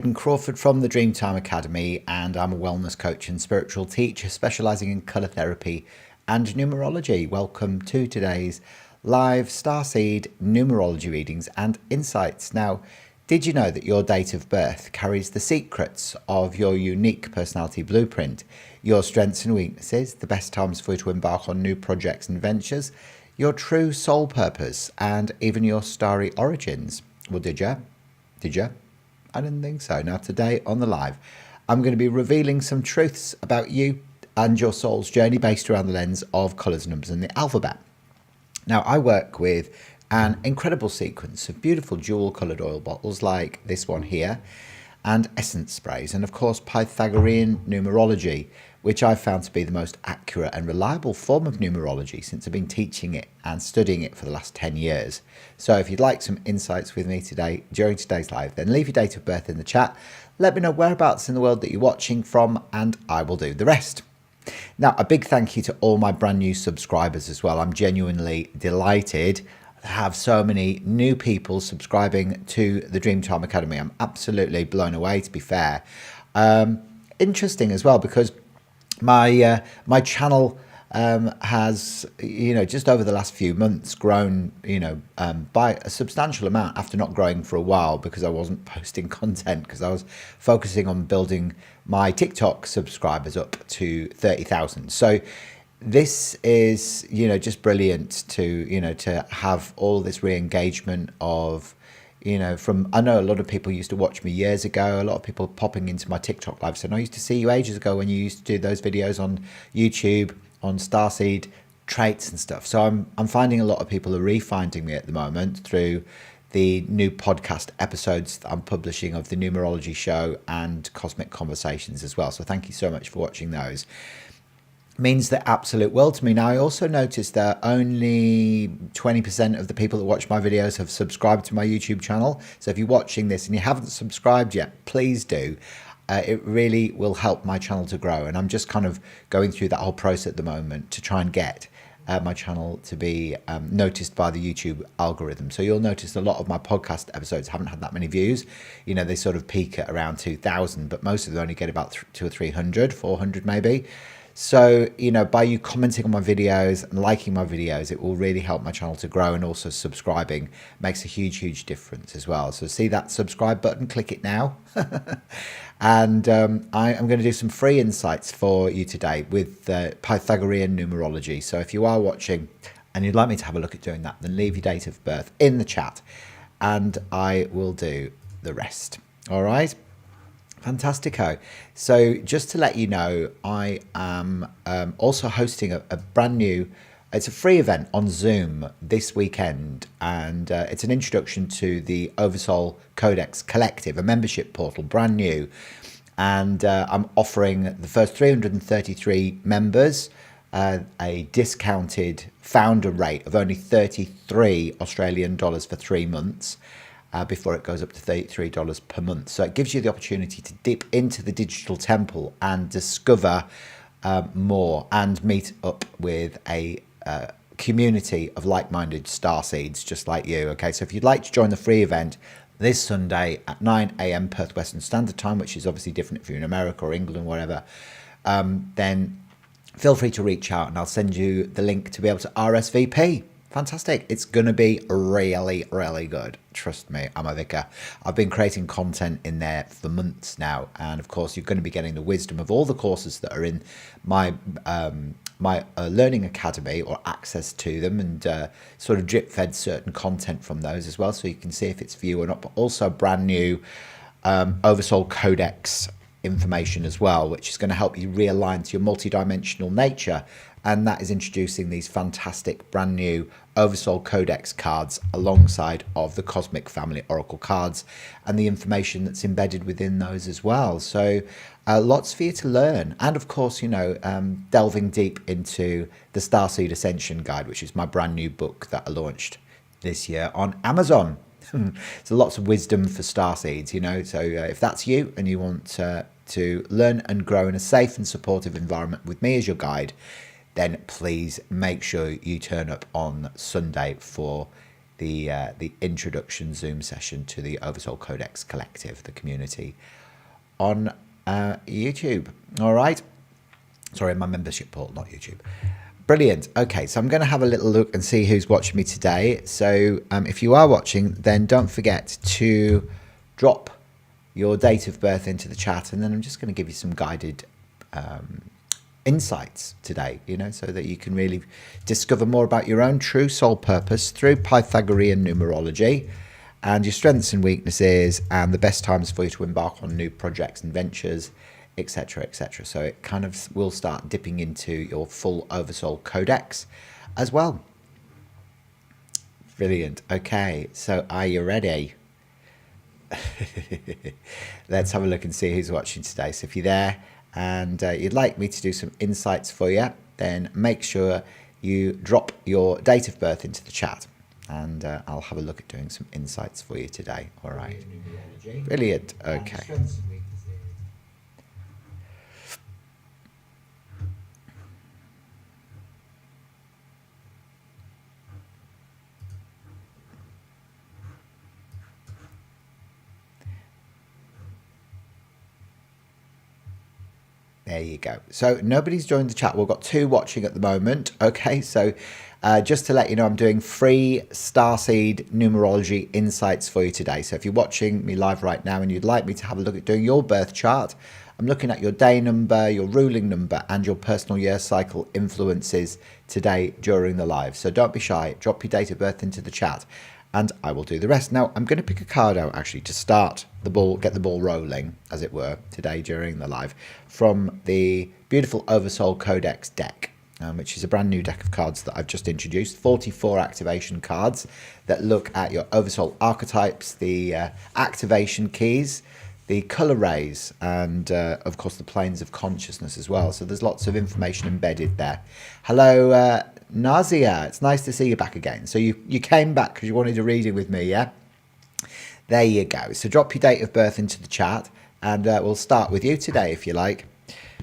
Hayden Crawford from the Dreemtime Academy, and I'm a wellness coach and spiritual teacher specializing in colour therapy and numerology. Welcome to today's live Starseed Numerology Readings and Insights. Now, did you know that your date of birth carries the secrets of your unique personality blueprint, your strengths and weaknesses, the best times for you to embark on new projects and ventures, your true soul purpose, and even your starry origins? Well, did you? Did you? I didn't think so. Now, today on the live, I'm going to be revealing some truths about you and your soul's journey based around the lens of colours, numbers, and the alphabet. Now, I work with an incredible sequence of beautiful jewel-coloured oil bottles like this one here, and essence sprays, and of course Pythagorean numerology, which I've found to be the most accurate and reliable form of numerology since I've been teaching it and studying it for the last 10 years. So if you'd like some insights with me today during today's live, then leave your date of birth in the chat, let me know whereabouts in the world that you're watching from, and I will do the rest. Now, a big thank you to all my brand new subscribers as well. I'm genuinely delighted to have so many new people subscribing to the Dreemtime Academy. I'm absolutely blown away, to be fair. Interesting as well, because my channel has, just over the last few months grown, by a substantial amount after not growing for a while because I wasn't posting content, because I was focusing on building my TikTok subscribers up to 30,000. So this is, just brilliant to have all this re-engagement of, I know a lot of people used to watch me years ago, a lot of people popping into my TikTok live saying, I used to see you ages ago when you used to do those videos on YouTube, on Starseed traits and stuff. So I'm finding a lot of people are re-finding me at the moment through the new podcast episodes that I'm publishing of the Numerology Show and Cosmic Conversations as well. So thank you so much for watching those. Means the absolute world to me. Now, I also noticed that only 20% of the people that watch my videos have subscribed to my YouTube channel. So if you're watching this and you haven't subscribed yet, please do. It really will help my channel to grow. And I'm just kind of going through that whole process at the moment to try and get my channel to be noticed by the YouTube algorithm. So you'll notice a lot of my podcast episodes haven't had that many views. They sort of peak at around 2,000, but most of them only get about 200 or 300, 400 maybe. So, by you commenting on my videos and liking my videos, it will really help my channel to grow, and also subscribing makes a huge, huge difference as well. So see that subscribe button, click it now. And I am going to do some free insights for you today with Pythagorean numerology. So if you are watching and you'd like me to have a look at doing that, then leave your date of birth in the chat and I will do the rest. All right. Fantastico. So just to let you know, I am also hosting a brand new, it's a free event on Zoom this weekend, and it's an introduction to the Oversoul Codex Collective, a membership portal, brand new. And I'm offering the first 333 members a discounted founder rate of only 33 Australian dollars for 3 months. Before it goes up to $33 per month. So it gives you the opportunity to dip into the digital temple and discover more and meet up with a community of like-minded starseeds just like you. Okay, so if you'd like to join the free event this Sunday at 9 a.m. Perth Western Standard Time, which is obviously different if you're in America or England or whatever, then feel free to reach out and I'll send you the link to be able to RSVP. Fantastic. It's going to be really, really good. Trust me, I'm a vicar. I've been creating content in there for months now. And of course, you're going to be getting the wisdom of all the courses that are in my learning academy, or access to them, and sort of drip fed certain content from those as well. So you can see if it's for you or not, but also brand new Oversoul Codex information as well, which is going to help you realign to your multidimensional nature. And that is introducing these fantastic brand new Oversoul Codex cards alongside of the Cosmic Family Oracle cards and the information that's embedded within those as well. So lots for you to learn. And of course, delving deep into the Starseed Ascension Guide, which is my brand new book that I launched this year on Amazon. So lots of wisdom for starseeds, so if that's you and you want to learn and grow in a safe and supportive environment with me as your guide, then please make sure you turn up on Sunday for the introduction Zoom session to the Oversoul Codex Collective, the community on YouTube. All right. Sorry, my membership portal, not YouTube. Brilliant. Okay, so I'm going to have a little look and see who's watching me today. So if you are watching, then don't forget to drop your date of birth into the chat, and then I'm just going to give you some guided insights today, you know, so that you can really discover more about your own true soul purpose through Pythagorean numerology and your strengths and weaknesses and the best times for you to embark on new projects and ventures, etc., etc. So it kind of will start dipping into your full Oversoul Codex as well. Brilliant. Okay, so are you ready? Let's have a look and see who's watching today. So if you're there and you'd like me to do some insights for you, then make sure you drop your date of birth into the chat, and I'll have a look at doing some insights for you today. All right. Brilliant. Okay. There you go. So nobody's joined the chat. We've got 2 watching at the moment. Okay, so just to let you know, I'm doing free Starseed Numerology insights for you today. So if you're watching me live right now and you'd like me to have a look at doing your birth chart, I'm looking at your day number, your ruling number, and your personal year cycle influences today during the live. So don't be shy. Drop your date of birth into the chat, and I will do the rest. Now, I'm going to pick a card out actually to start the ball, get the ball rolling, as it were, today during the live, from the beautiful Oversoul Codex deck, which is a brand new deck of cards that I've just introduced. 44 activation cards that look at your Oversoul archetypes, the activation keys, the color rays, and of course the planes of consciousness as well. So there's lots of information embedded there. Hello, Nazia, it's nice to see you back again. So you came back because you wanted a reading with me, yeah? There you go. So drop your date of birth into the chat, and we'll start with you today if you like.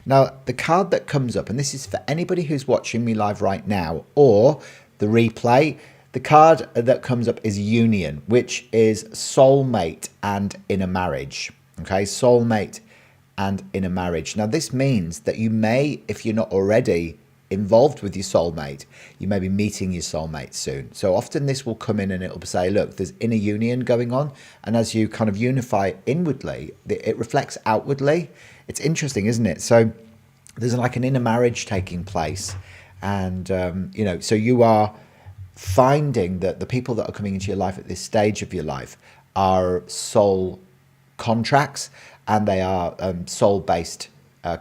Now, the card that comes up, and this is for anybody who's watching me live right now or the replay, the card that comes up is Union, which is soulmate and inner marriage. Okay, soulmate and inner marriage. Now, this means that you may, if you're not already involved with your soulmate, you may be meeting your soulmate soon. So often this will come in and it will say, look, there's inner union going on, and as you kind of unify inwardly, it reflects outwardly. It's interesting, isn't it? So there's like an inner marriage taking place, and you know, so you are finding that the people that are coming into your life at this stage of your life are soul contracts, and they are soul-based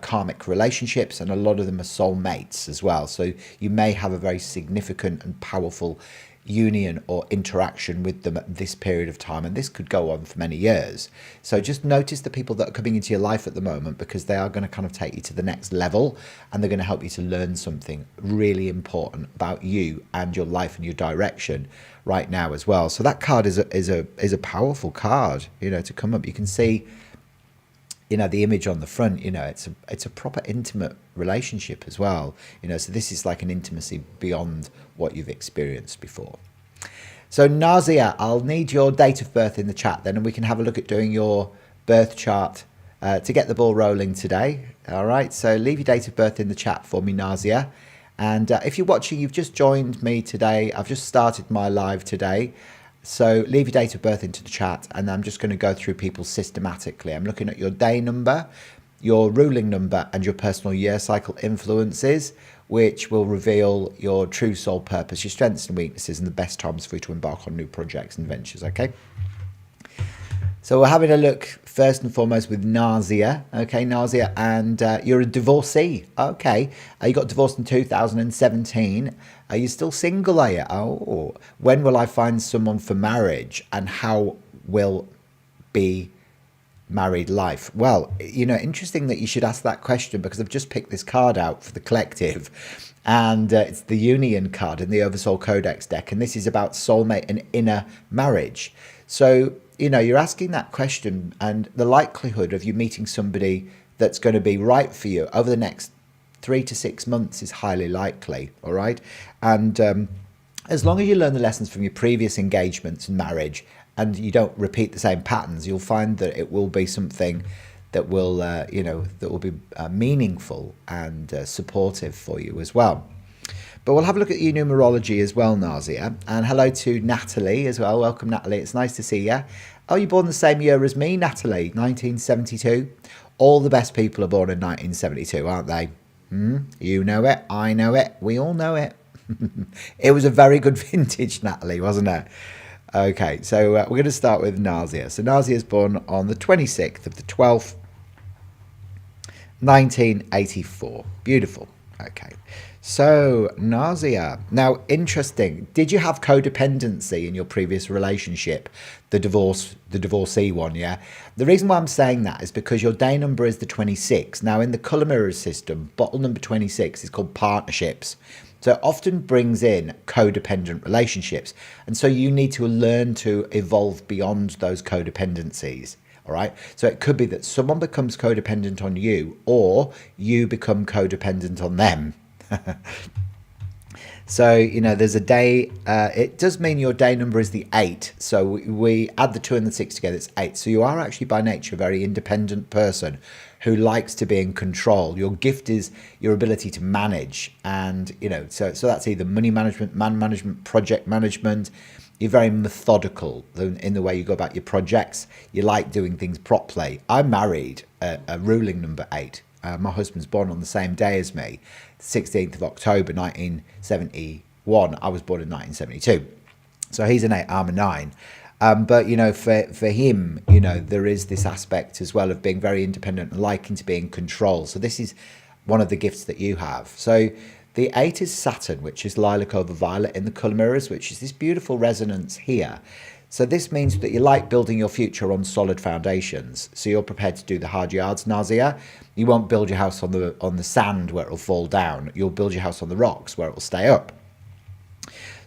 karmic relationships, and a lot of them are soul mates as well. So you may have a very significant and powerful union or interaction with them at this period of time, and this could go on for many years. So just notice the people that are coming into your life at the moment, because they are going to kind of take you to the next level, and they're going to help you to learn something really important about you and your life and your direction right now as well. So that card is a powerful card, you know, to come up. You can see, you know, the image on the front, you know, it's a proper intimate relationship as well, you know, so this is like an intimacy beyond what you've experienced before. So Nazia, I'll need your date of birth in the chat then, and we can have a look at doing your birth chart to get the ball rolling today. All right, so leave your date of birth in the chat for me, Nazia. And if you're watching, you've just joined me today, I've just started my live today. So leave your date of birth into the chat, and I'm just going to go through people systematically. I'm looking at your day number, your ruling number, and your personal year cycle influences, which will reveal your true soul purpose, your strengths and weaknesses, and the best times for you to embark on new projects and ventures, okay? So we're having a look first and foremost with Nazia. Okay, Nazia, and you're a divorcee. Okay, you got divorced in 2017. Are you still single, are you? Oh, when will I find someone for marriage, and how will be married life? Well, you know, interesting that you should ask that question, because I've just picked this card out for the collective, and it's the Union card in the Oversoul Codex deck, and this is about soulmate and inner marriage. So, you know, you're asking that question, and the likelihood of you meeting somebody that's going to be right for you over the next 3 to 6 months is highly likely. All right, and as long as you learn the lessons from your previous engagements and marriage and you don't repeat the same patterns, you'll find that it will be something that will, that will be meaningful and supportive for you as well. But we'll have a look at your numerology as well, Nazia. And hello to Natalie as well. Welcome, Natalie. It's nice to see you. Oh, you're born the same year as me, Natalie, 1972. All the best people are born in 1972, aren't they? You know it. I know it. We all know it. It was a very good vintage, Natalie, wasn't it? Okay, so we're going to start with Nazia. So Nazia is born on the 26th of the 12th, 1984. Beautiful. Okay. So, Nazia. Now, interesting. Did you have codependency in your previous relationship? The divorcee one, yeah? The reason why I'm saying that is because your day number is the 26. Now, in the colour mirrors system, bottle number 26 is called partnerships. So it often brings in codependent relationships. And so you need to learn to evolve beyond those codependencies. All right. So it could be that someone becomes codependent on you or you become codependent on them. So, there's a day, it does mean your day number is the 8. So we add the 2 and the 6 together, it's 8. So you are actually by nature a very independent person who likes to be in control. Your gift is your ability to manage. And, so that's either money management, man management, project management. You're very methodical in the way you go about your projects. You like doing things properly. I'm married, a ruling number 8. My husband's born on the same day as me, 16th of October, 1971. I was born in 1972. So he's an 8, I'm a 9. But, for him, there is this aspect as well of being very independent and liking to be in control. So this is one of the gifts that you have. So the 8 is Saturn, which is lilac over violet in the colour mirrors, which is this beautiful resonance here. So this means that you like building your future on solid foundations. So you're prepared to do the hard yards, Nazia. You won't build your house on the sand where it'll fall down. You'll build your house on the rocks where it will stay up.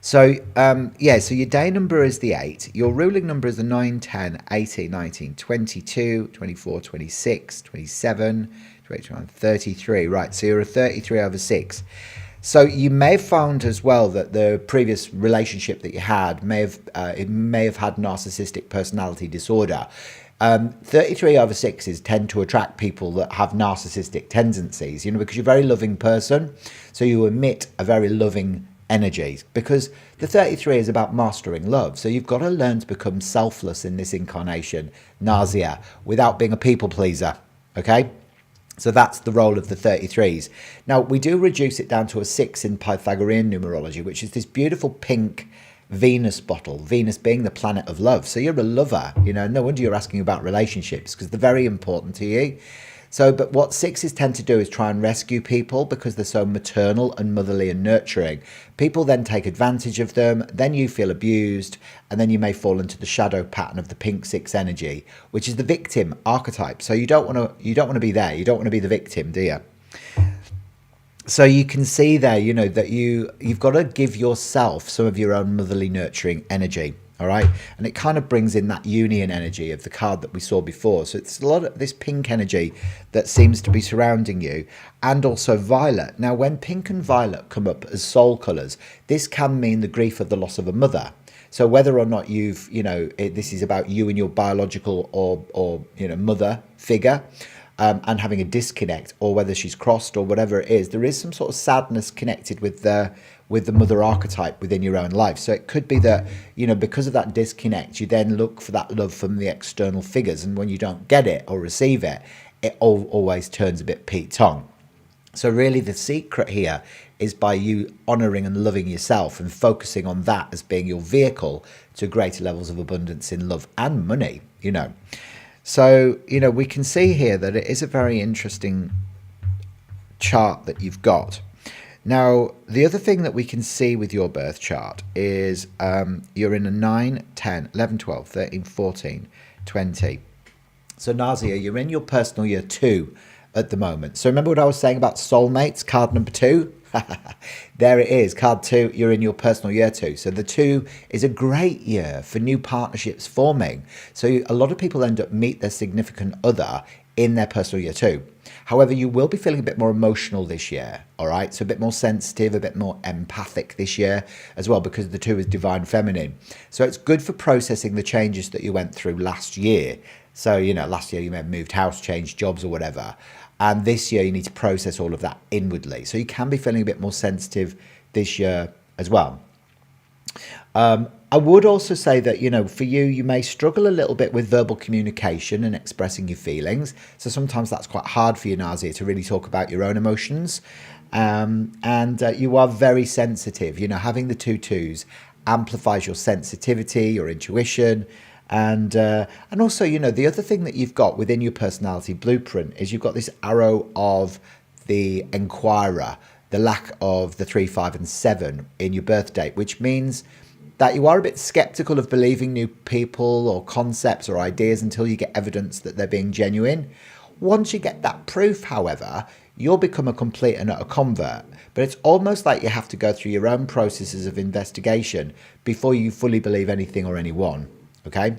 So, so your day number is the 8. Your ruling number is the 9, 10, 18, 19, 22, 24, 26, 27, 29, 33. Right, so you're a 33 over 6. So you may have found as well that the previous relationship that you had may have had narcissistic personality disorder. 33 over 6s tend to attract people that have narcissistic tendencies, because you're a very loving person. So you emit a very loving energy because the 33 is about mastering love. So you've got to learn to become selfless in this incarnation, Nazia, without being a people pleaser. Okay? So that's the role of the 33s. Now, we do reduce it down to a 6 in Pythagorean numerology, which is this beautiful pink Venus bottle, Venus being the planet of love. So you're a lover, no wonder you're asking about relationships because they're very important to you. So, but what 6s tend to do is try and rescue people because they're so maternal and motherly and nurturing. People then take advantage of them, then you feel abused, and then you may fall into the shadow pattern of the pink 6 energy, which is the victim archetype. So you don't want to be there. You don't want to be the victim, do you? So you can see there, that you've got to give yourself some of your own motherly nurturing energy. All right. And it kind of brings in that union energy of the card that we saw before. So it's a lot of this pink energy that seems to be surrounding you, and also violet. Now, when pink and violet come up as soul colours, this can mean the grief of the loss of a mother. So whether or not this is about you and your biological or mother figure, and having a disconnect, or whether she's crossed or whatever it is, there is some sort of sadness connected with the mother archetype within your own life. So it could be that, because of that disconnect, you then look for that love from the external figures. And when you don't get it or receive it, it always turns a bit Pete Tong. So really the secret here is by you honouring and loving yourself and focusing on that as being your vehicle to greater levels of abundance in love and money, So, we can see here that it is a very interesting chart that you've got. Now, the other thing that we can see with your birth chart is you're in a 9, 10, 11, 12, 13, 14, 20. So, Nazia, you're in your personal year 2 at the moment. So remember what I was saying about soulmates, card number 2? There it is, card 2, you're in your personal year 2. So the 2 is a great year for new partnerships forming. So a lot of people end up meet their significant other in their personal year too. However, you will be feeling a bit more emotional this year, all right? So a bit more sensitive, a bit more empathic this year as well, because the 2 is divine feminine. So it's good for processing the changes that you went through last year. So, last year you may have moved house, changed jobs or whatever. And this year you need to process all of that inwardly. So you can be feeling a bit more sensitive this year as well. I would also say that, for you may struggle a little bit with verbal communication and expressing your feelings. So sometimes that's quite hard for you, Nazia, to really talk about your own emotions. And you are very sensitive. Having the 2 amplifies your sensitivity, your intuition. And also, the other thing that you've got within your personality blueprint is you've got this arrow of the Enquirer, the lack of the 3, 5 and 7 in your birth date, which means that you are a bit skeptical of believing new people or concepts or ideas until you get evidence that they're being genuine. Once you get that proof, however, you'll become a complete and utter convert. But it's almost like you have to go through your own processes of investigation before you fully believe anything or anyone. Okay?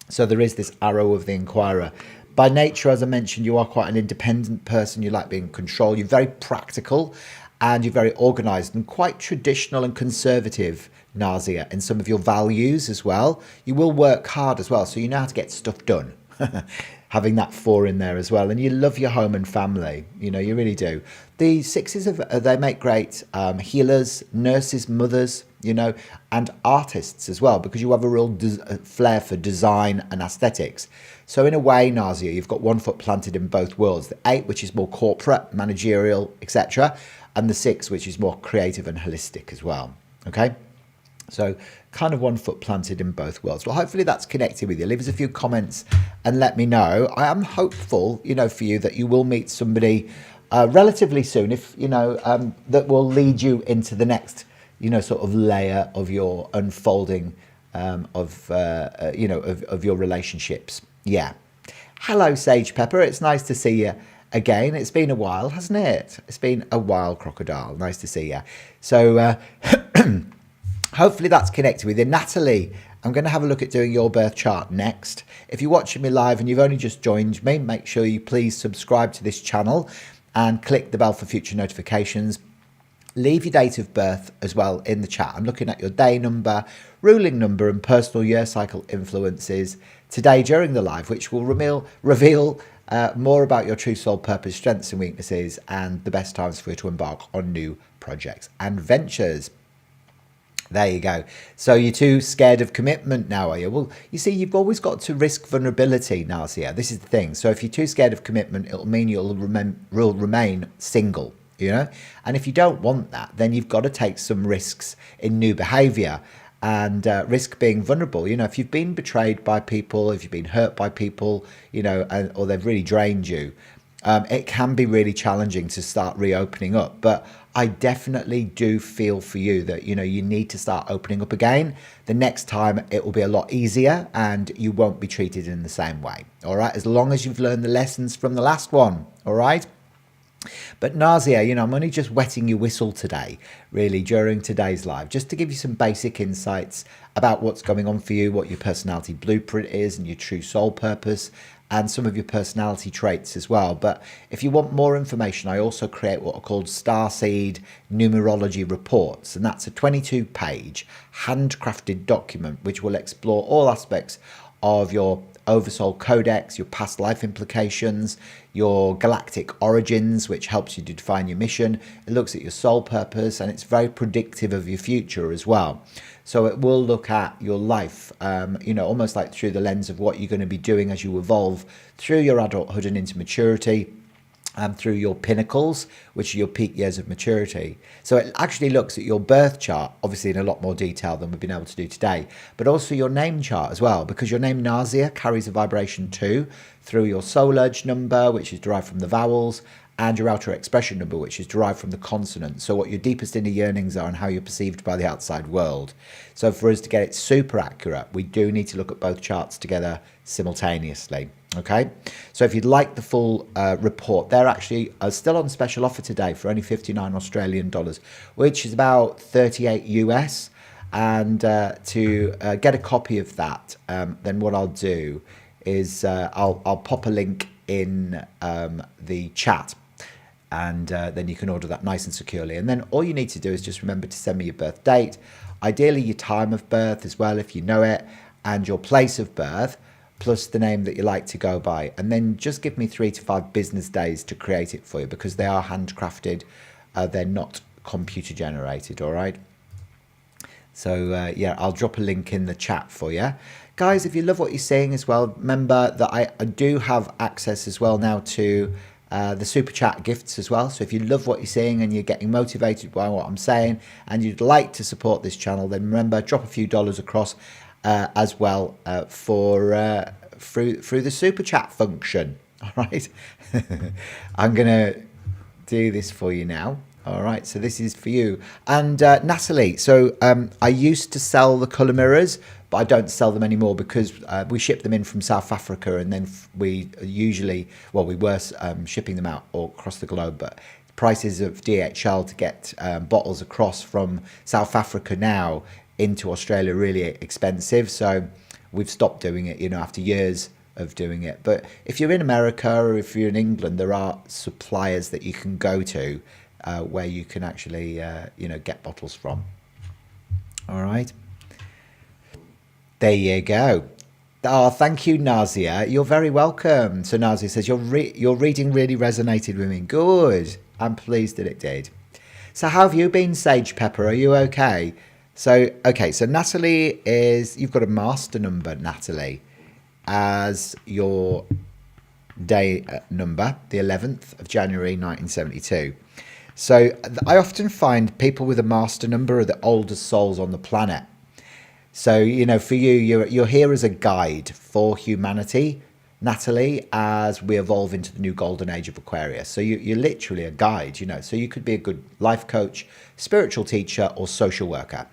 So there is this arrow of the Enquirer. By nature, as I mentioned, you are quite an independent person. You like being in control. You're very practical and you're very organized and quite traditional and conservative, Nazia, in some of your values as well. You will work hard as well, so you know how to get stuff done. Having that 4 in there as well. And you love your home and family. You really do. The 6s, they make great healers, nurses, mothers, and artists as well, because you have a real flair for design and aesthetics. So in a way, Nazia, you've got 1 foot planted in both worlds. The 8, which is more corporate, managerial, etc. And the 6, which is more creative and holistic as well. Okay? So kind of 1 foot planted in both worlds. Well, hopefully that's connected with you. Leave us a few comments and let me know. I am hopeful, for you that you will meet somebody relatively soon, if, that will lead you into the next, sort of layer of your unfolding of your relationships. Yeah. Hello, Sage Pepper. It's nice to see you again. It's been a while, hasn't it? It's been a while, Crocodile. Nice to see you. So, hopefully that's connected with you. Natalie, I'm going to have a look at doing your birth chart next. If you're watching me live and you've only just joined me, make sure you please subscribe to this channel and click the bell for future notifications. Leave your date of birth as well in the chat. I'm looking at your day number, ruling number and personal year cycle influences today during the live, which will reveal more about your true soul purpose, strengths and weaknesses, and the best times for you to embark on new projects and ventures. There you go. So you're too scared of commitment now, are you? Well, you see, you've always got to risk vulnerability, Nazia. This is the thing. So if you're too scared of commitment, it'll mean you'll remain single, And if you don't want that, then you've got to take some risks in new behavior and risk being vulnerable. If you've been betrayed by people, if you've been hurt by people, or they've really drained you, it can be really challenging to start reopening up. But I definitely do feel for you that, you need to start opening up again. The next time it will be a lot easier and you won't be treated in the same way. All right. As long as you've learned the lessons from the last one. All right. But Nazia, I'm only just wetting your whistle today, really, during today's live, just to give you some basic insights about what's going on for you, what your personality blueprint is and your true soul purpose, and some of your personality traits as well. But if you want more information, I also create what are called Starseed Numerology Reports, and that's a 22-page handcrafted document which will explore all aspects of your Oversoul Codex, your past life implications, your galactic origins, which helps you to define your mission. It looks at your soul purpose, and it's very predictive of your future as well. So it will look at your life, almost like through the lens of what you're going to be doing as you evolve through your adulthood and into maturity, and through your pinnacles, which are your peak years of maturity. So it actually looks at your birth chart, obviously in a lot more detail than we've been able to do today, but also your name chart as well, because your name Nazia carries a vibration 2 through your soul urge number, which is derived from the vowels, and your outer expression number, which is derived from the consonants. So what your deepest inner yearnings are and how you're perceived by the outside world. So for us to get it super accurate, we do need to look at both charts together simultaneously. Okay, so if you'd like the full report, they're actually still on special offer today for only 59 Australian dollars, which is about 38 US. And to get a copy of that, then what I'll do is I'll pop a link in the chat, and then you can order that nice and securely. And then all you need to do is just remember to send me your birth date, ideally your time of birth as well if you know it, and your place of birth, plus the name that you like to go by. And then just give me 3 to 5 business days to create it for you, because they are handcrafted. They're not computer generated, all right? So yeah, I'll drop a link in the chat for you. Guys, if you love what you're seeing as well, remember that I do have access as well now to the super chat gifts as well. So if you love what you're seeing and you're getting motivated by what I'm saying and you'd like to support this channel, then remember, drop a few dollars across as well for through the super chat function. All right. I'm gonna do this for you now. All right, so this is for you. And Natalie, so I used to sell the colour mirrors, but I don't sell them anymore because we ship them in from South Africa, and then we usually, well, we were shipping them out all across the globe, but prices of DHL to get bottles across from South Africa now into Australia are really expensive. So we've stopped doing it, you know, after years of doing it. But if you're in America or if you're in England, there are suppliers that you can go to where you can actually, you know, get bottles from. All right. There you go. Oh, thank you, Nazia. You're very welcome. So Nazia says, your reading really resonated with me. Good. I'm pleased that it did. So how have you been, Sage Pepper? Are you okay? So, okay. So Natalie you've got a master number, Natalie, as your day number, the 11th of January, 1972. So I often find people with a master number are the oldest souls on the planet. So, you know, for you, you're here as a guide for humanity, Natalie, as we evolve into the new golden age of Aquarius. So you're literally a guide, you know. So you could be a good life coach, spiritual teacher, or social worker.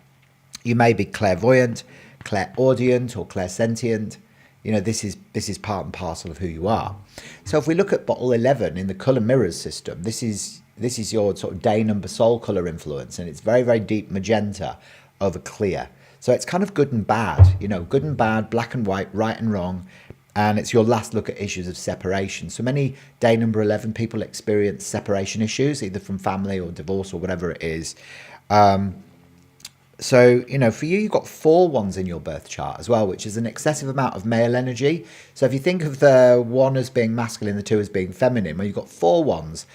You may be clairvoyant, clairaudient, or clairsentient. You know, this is part and parcel of who you are. So if we look at bottle 11 in the colour mirrors system, this is your sort of day number soul colour influence, and it's very, very deep magenta over clear. So it's kind of good and bad, you know, good and bad, black and white, right and wrong, and it's your last look at issues of separation. So many day number 11 people experience separation issues, either from family or divorce or whatever it is. So, you know, for you, you've got 4 ones in your birth chart as well, which is an excessive amount of male energy. So if you think of the 1 as being masculine, the 2 as being feminine, when you've got 4 ones,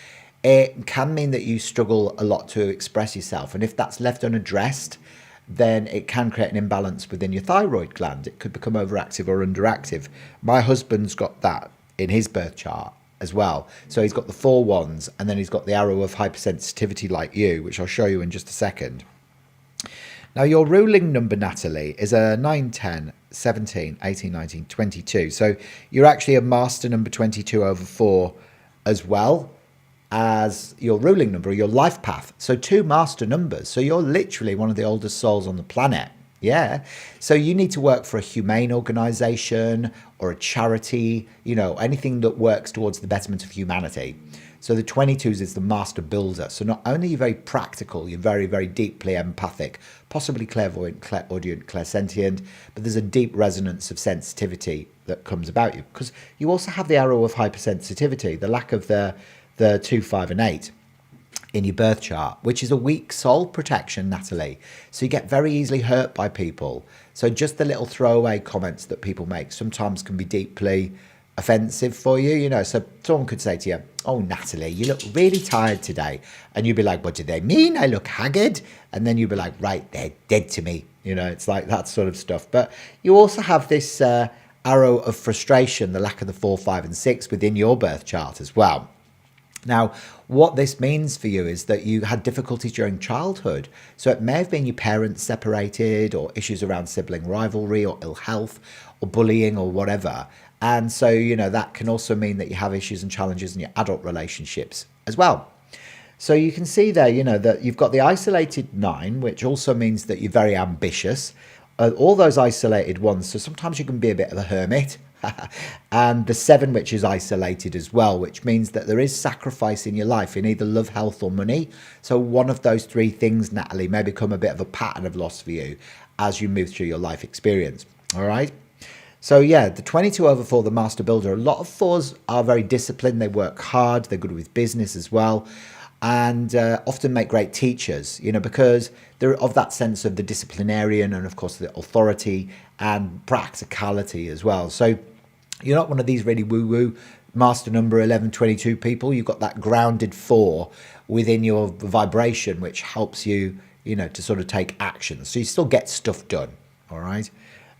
it can mean that you struggle a lot to express yourself. And if that's left unaddressed, then it can create an imbalance within your thyroid gland. It could become overactive or underactive. My husband's got that in his birth chart as well. So he's got the 4 ones, and then he's got the arrow of hypersensitivity like you, which I'll show you in just a second. Now, your ruling number, Natalie, is a 9, 10, 17, 18, 19, 22. So you're actually a master number 22 over 4 as well as your ruling number, your life path. So 2 master numbers. So you're literally one of the oldest souls on the planet. Yeah. So you need to work for a humane organization or a charity, you know, anything that works towards the betterment of humanity. So the 22s is the master builder. So not only are you very practical, you're very, very deeply empathic, possibly clairvoyant, clairaudient, clairsentient, but there's a deep resonance of sensitivity that comes about you, because you also have the arrow of hypersensitivity, the lack of the 2, 5, and 8 in your birth chart, which is a weak soul protection, Natalie. So you get very easily hurt by people. So just the little throwaway comments that people make sometimes can be deeply offensive for you, you know. So someone could say to you, "Oh, Natalie, you look really tired today," and you'd be like, "What do they mean? I look haggard." And then you'd be like, "Right, they're dead to me," you know. It's like that sort of stuff. But you also have this arrow of frustration, the lack of the 4, 5, and 6 within your birth chart as well. Now, what this means for you is that you had difficulties during childhood. So it may have been your parents separated, or issues around sibling rivalry or ill health or bullying or whatever. And so, you know, that can also mean that you have issues and challenges in your adult relationships as well. So you can see there, you know, that you've got the isolated 9, which also means that you're very ambitious. All those isolated ones. So sometimes you can be a bit of a hermit. And the 7, which is isolated as well, which means that there is sacrifice in your life in either love, health, or money. So one of those 3 things, Natalie, may become a bit of a pattern of loss for you as you move through your life experience. All right. So yeah, the 22 over 4, the Master Builder, a lot of 4s are very disciplined. They work hard. They're good with business as well, and often make great teachers, because they're of that sense of the disciplinarian and, of course, the authority and practicality as well. So you're not one of these really woo-woo master number 1122 people. You've got that grounded 4 within your vibration, which helps you, to sort of take action. So you still get stuff done, all right?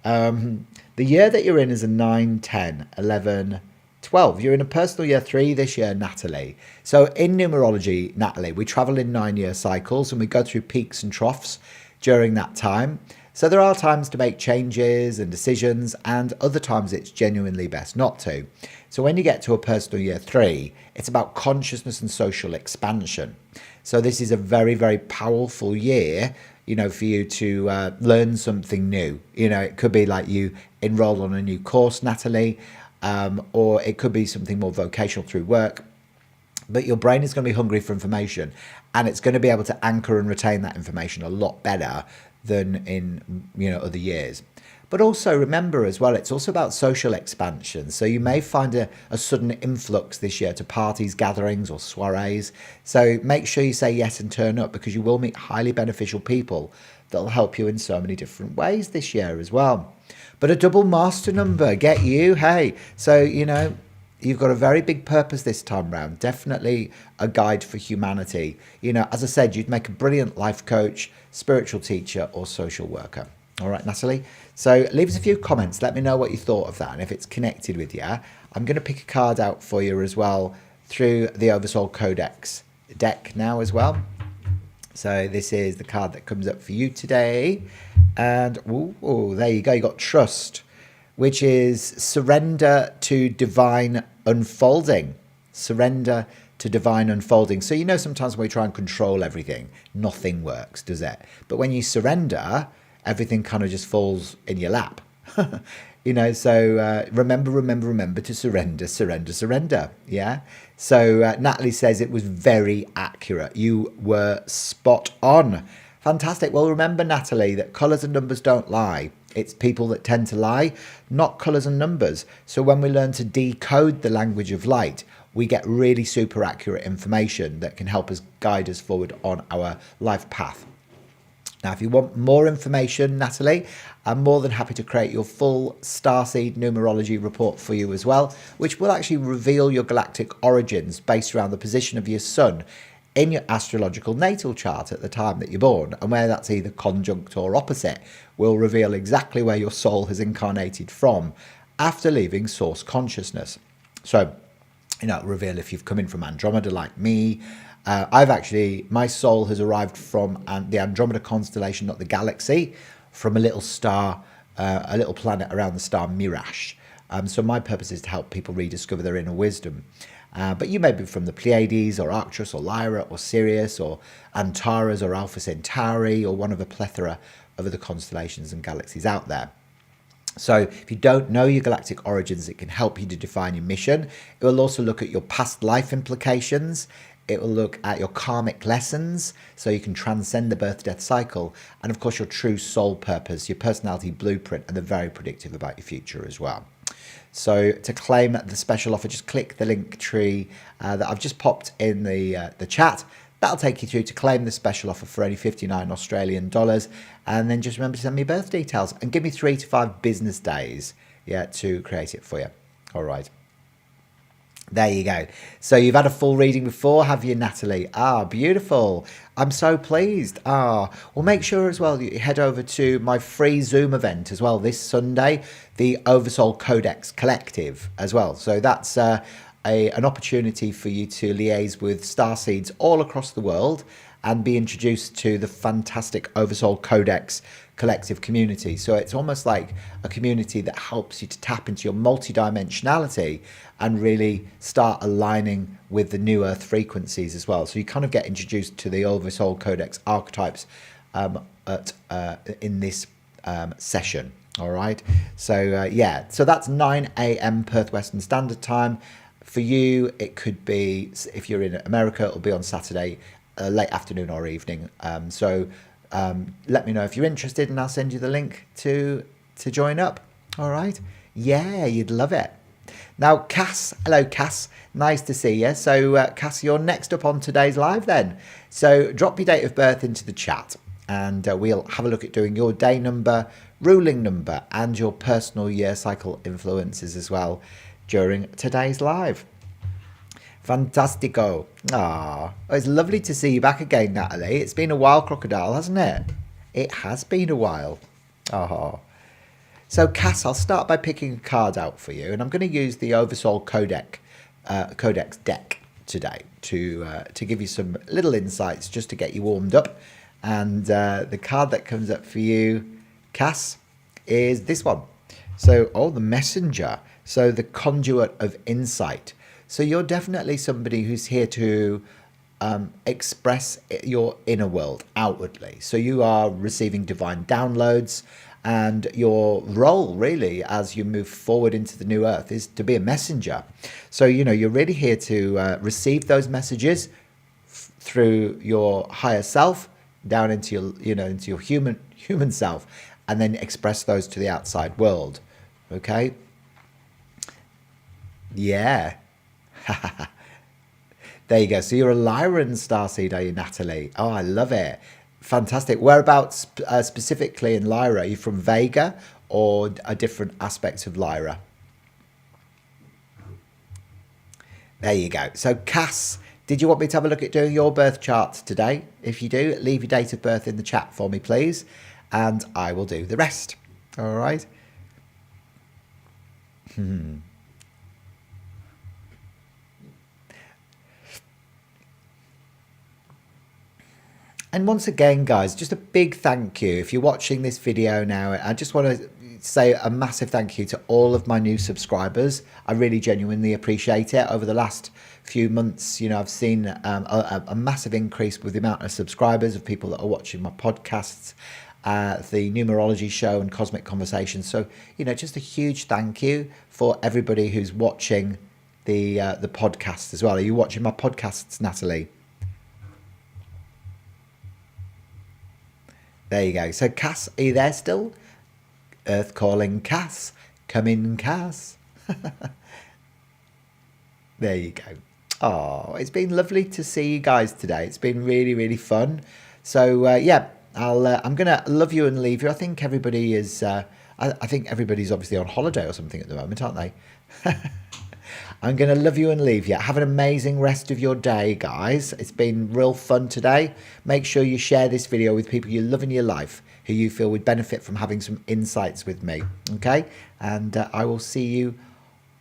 The year that you're in is a 9, 10, 11, 12. You're in a personal year 3 this year, Natalie. So in numerology, Natalie, we travel in 9-year cycles and we go through peaks and troughs during that time. So there are times to make changes and decisions, and other times it's genuinely best not to. So when you get to a personal year 3, it's about consciousness and social expansion. So this is a very, very powerful year, for you to learn something new. It could be like you enroll on a new course, Natalie, or it could be something more vocational through work. But your brain is going to be hungry for information, and it's going to be able to anchor and retain that information a lot better than in other years. But also remember as well, it's also about social expansion. So you may find a sudden influx this year to parties, gatherings or soirees. So make sure you say yes and turn up, because you will meet highly beneficial people that will help you in so many different ways this year as well. But a double master number, get you, hey. So, you've got a very big purpose this time round. Definitely a guide for humanity. As I said, you'd make a brilliant life coach, spiritual teacher or social worker. All right, Natalie. So leave us a few comments. Let me know what you thought of that and if it's connected with you. I'm going to pick a card out for you as well through the Oversoul Codex deck now as well. So this is the card that comes up for you today. And there you go. You got trust, which is surrender to divine unfolding. Surrender to divine unfolding. So sometimes when we try and control everything, nothing works, does it? But when you surrender, everything kind of just falls in your lap. So remember to surrender. Yeah. So Natalie says it was very accurate. You were spot on. Fantastic. Well, remember, Natalie, that colours and numbers don't lie. It's people that tend to lie, not colours and numbers. So when we learn to decode the language of light, we get really super accurate information that can help us guide us forward on our life path. Now, if you want more information, Natalie, I'm more than happy to create your full Starseed Numerology Report for you as well, which will actually reveal your galactic origins based around the position of your sun in your astrological natal chart at the time that you're born, and where that's either conjunct or opposite will reveal exactly where your soul has incarnated from after leaving source consciousness. So, reveal if you've come in from Andromeda like me. My soul has arrived from the Andromeda constellation, not the galaxy, from a little star, a little planet around the star Mirash. So my purpose is to help people rediscover their inner wisdom. But you may be from the Pleiades or Arcturus or Lyra or Sirius or Antares or Alpha Centauri or one of a plethora of other constellations and galaxies out there. So if you don't know your galactic origins, it can help you to define your mission. It will also look at your past life implications. It will look at your karmic lessons, so you can transcend the birth-death cycle. And of course, your true soul purpose, your personality blueprint, and they're very predictive about your future as well. So to claim the special offer, just click the link tree that I've just popped in the chat. That'll take you through to claim the special offer for only 59 Australian dollars. And then just remember to send me birth details and give me 3 to 5 business days, to create it for you. All right. There you go. So you've had a full reading before, have you, Natalie? Beautiful. I'm so pleased. Well, make sure as well you head over to my free Zoom event as well this Sunday, the Oversoul Codex Collective as well. So that's an opportunity for you to liaise with starseeds all across the world and be introduced to the fantastic Oversoul Codex collective community. So it's almost like a community that helps you to tap into your multidimensionality and really start aligning with the new earth frequencies as well. So you kind of get introduced to the Oversoul Codex archetypes in this session. All right. So so that's 9 a.m. Perth Western Standard Time. For you, it could be, if you're in America, it'll be on Saturday, late afternoon or evening. Let me know if you're interested and I'll send you the link to join up. All right. Yeah, you'd love it. Now, Cass, hello, Cass. Nice to see you. So, Cass, you're next up on today's live then. So, drop your date of birth into the chat and we'll have a look at doing your day number, ruling number, and your personal year cycle influences as well during today's live. Fantastico. Ah, it's lovely to see you back again, Natalie. It's been a while, Crocodile, hasn't it? It has been a while. Oh. So, Cass, I'll start by picking a card out for you, and I'm going to use the Oversoul Codex deck today to give you some little insights just to get you warmed up. And the card that comes up for you, Cass, is this one. So, the Messenger. So, the Conduit of Insight. So, you're definitely somebody who's here to express your inner world outwardly. So, you are receiving divine downloads. And your role really as you move forward into the new earth is to be a messenger. So, you're really here to receive those messages through your higher self down into your human self, and then express those to the outside world. Okay. Yeah. There you go. So you're a Lyran starseed, are you, Natalie? Oh, I love it. Fantastic. Whereabouts specifically in Lyra? Are you from Vega or a different aspect of Lyra? There you go. So Cass, did you want me to have a look at doing your birth chart today? If you do, leave your date of birth in the chat for me, please. And I will do the rest. All right. And once again, guys, just a big thank you. If you're watching this video now, I just want to say a massive thank you to all of my new subscribers. I really genuinely appreciate it. Over the last few months, I've seen a massive increase with the amount of subscribers, of people that are watching my podcasts, the numerology show and cosmic conversations. So, just a huge thank you for everybody who's watching the podcast as well. Are you watching my podcasts, Natalie? There you go. So, Cass, are you there still? Earth calling Cass. Come in, Cass. There you go. Oh, it's been lovely to see you guys today. It's been really, really fun. So, I'm going to love you and leave you. I think everybody is... I think everybody's obviously on holiday or something at the moment, aren't they? I'm going to love you and leave you. Have an amazing rest of your day, guys. It's been real fun today. Make sure you share this video with people you love in your life, who you feel would benefit from having some insights with me. Okay? And I will see you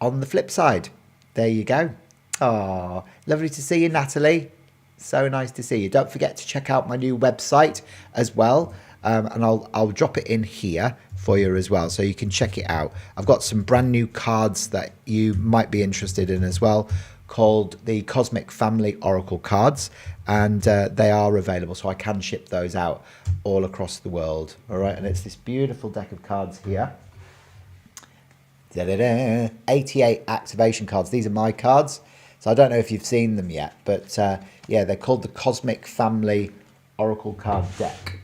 on the flip side. There you go. Oh, lovely to see you, Natalie. So nice to see you. Don't forget to check out my new website as well. And I'll drop it in here for you as well, so you can check it out. I've got some brand new cards that you might be interested in as well, called the Cosmic Family Oracle cards, and they are available, so I can ship those out all across the world. All right, and it's this beautiful deck of cards here. 88 activation cards. These are my cards, so I don't know if you've seen them yet, but yeah, they're called the Cosmic Family Oracle card deck.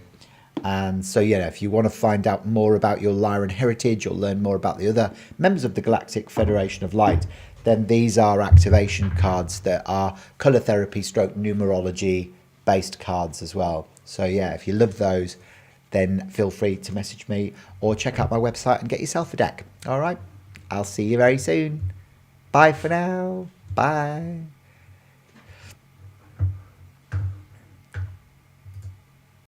And so, if you want to find out more about your Lyran heritage or learn more about the other members of the Galactic Federation of Light, then these are activation cards that are colour therapy stroke numerology based cards as well. So, if you love those, then feel free to message me or check out my website and get yourself a deck. All right. I'll see you very soon. Bye for now. Bye.